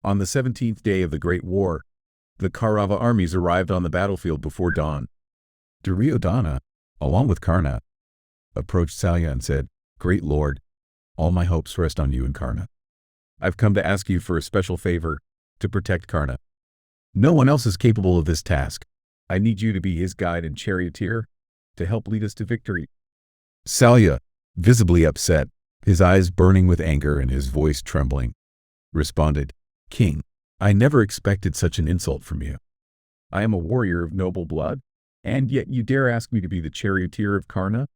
On the 17th day of the Great War, the Kaurava armies arrived on the battlefield before dawn. Duryodhana, along with Karna, approached Salya and said, "Great Lord, all my hopes rest on you and Karna. I've come to ask you for a special favor, to protect Karna. No one else is capable of this task. I need you to be his guide and charioteer, to help lead us to victory." Salya, visibly upset, his eyes burning with anger and his voice trembling, responded, "King, I never expected such an insult from you. I am a warrior of noble blood, and yet you dare ask me to be the charioteer of Karna,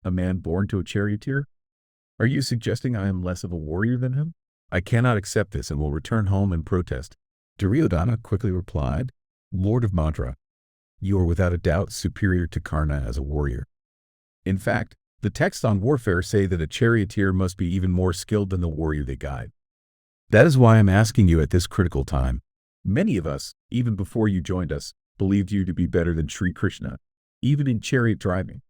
a man born to a charioteer? Are you suggesting I am less of a warrior than him? I cannot accept this and will return home and protest." Duryodhana quickly replied, "Lord of Madra, you are without a doubt superior to Karna as a warrior. In fact, the texts on warfare say that a charioteer must be even more skilled than the warrior they guide. That is why I'm asking you at this critical time. Many of us, even before you joined us, believed you to be better than Sri Krishna, even in chariot driving.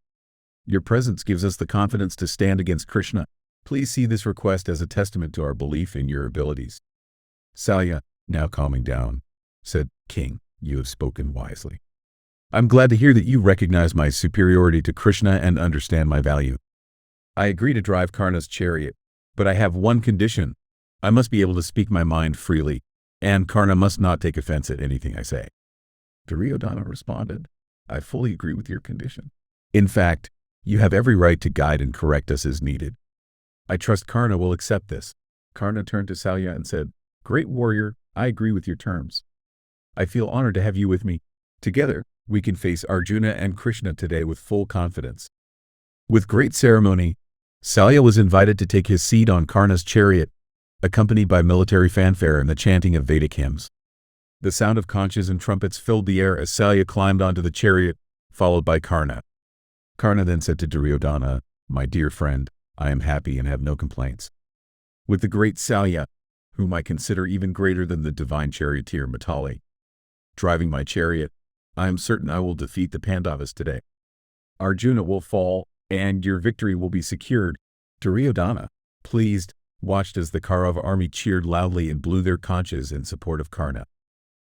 Your presence gives us the confidence to stand against Krishna. Please see this request as a testament to our belief in your abilities." Salya, now calming down, said, "King, you have spoken wisely. I'm glad to hear that you recognize my superiority to Krishna and understand my value. I agree to drive Karna's chariot, but I have one condition. I must be able to speak my mind freely, and Karna must not take offense at anything I say." Duryodhana responded, "I fully agree with your condition. In fact, you have every right to guide and correct us as needed. I trust Karna will accept this." Karna turned to Salya and said, "Great warrior, I agree with your terms. I feel honored to have you with me. Together, we can face Arjuna and Krishna today with full confidence." With great ceremony, Salya was invited to take his seat on Karna's chariot, accompanied by military fanfare and the chanting of Vedic hymns. The sound of conches and trumpets filled the air as Salya climbed onto the chariot, followed by Karna. Karna then said to Duryodhana, "My dear friend, I am happy and have no complaints. With the great Salya, whom I consider even greater than the divine charioteer Mitali, driving my chariot, I am certain I will defeat the Pandavas today. Arjuna will fall, and your victory will be secured." Duryodhana, pleased, watched as the Kaurava army cheered loudly and blew their conches in support of Karna.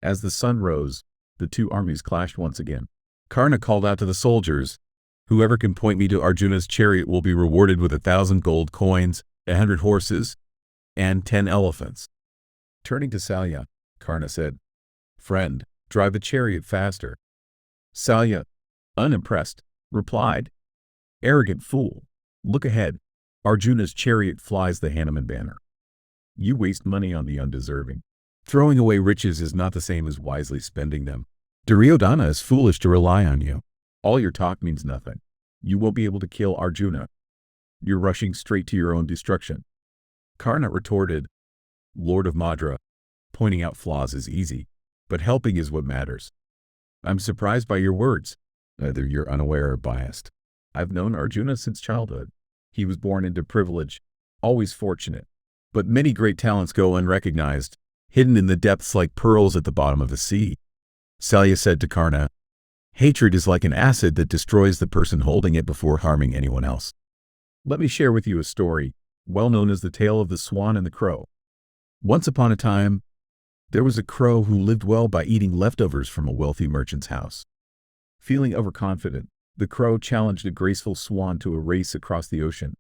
As the sun rose, the two armies clashed once again. Karna called out to the soldiers, "Whoever can point me to Arjuna's chariot will be rewarded with 1,000 gold coins, 100 horses, and 10 elephants." Turning to Salya, Karna said, "Friend, drive the chariot faster." Salya, unimpressed, replied, "Arrogant fool, look ahead. Arjuna's chariot flies the Hanuman banner. You waste money on the undeserving. Throwing away riches is not the same as wisely spending them. Duryodhana is foolish to rely on you. All your talk means nothing. You won't be able to kill Arjuna. You're rushing straight to your own destruction." Karna retorted, "Lord of Madra, pointing out flaws is easy, but helping is what matters. I'm surprised by your words. Either you're unaware or biased. I've known Arjuna since childhood. He was born into privilege, always fortunate. But many great talents go unrecognized, hidden in the depths like pearls at the bottom of the sea." Salya said to Karna, "Hatred is like an acid that destroys the person holding it before harming anyone else. Let me share with you a story, well known as the tale of the Swan and the Crow. Once upon a time, there was a crow who lived well by eating leftovers from a wealthy merchant's house. Feeling overconfident, the crow challenged a graceful swan to a race across the ocean.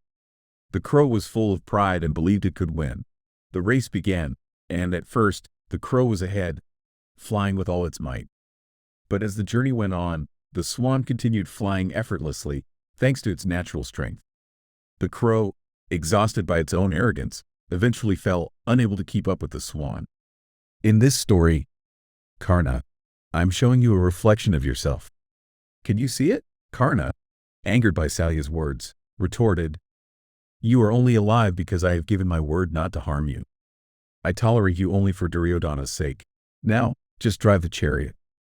The crow was full of pride and believed it could win. The race began, and at first, the crow was ahead, flying with all its might. But as the journey went on, the swan continued flying effortlessly, thanks to its natural strength. The crow, exhausted by its own arrogance, eventually fell, unable to keep up with the swan. In this story, Karna, I'm showing you a reflection of yourself. Can you see it?" Karna, angered by Salya's words, retorted, "You are only alive because I have given my word not to harm you. I tolerate you only for Duryodhana's sake. Now, just drive the chariot."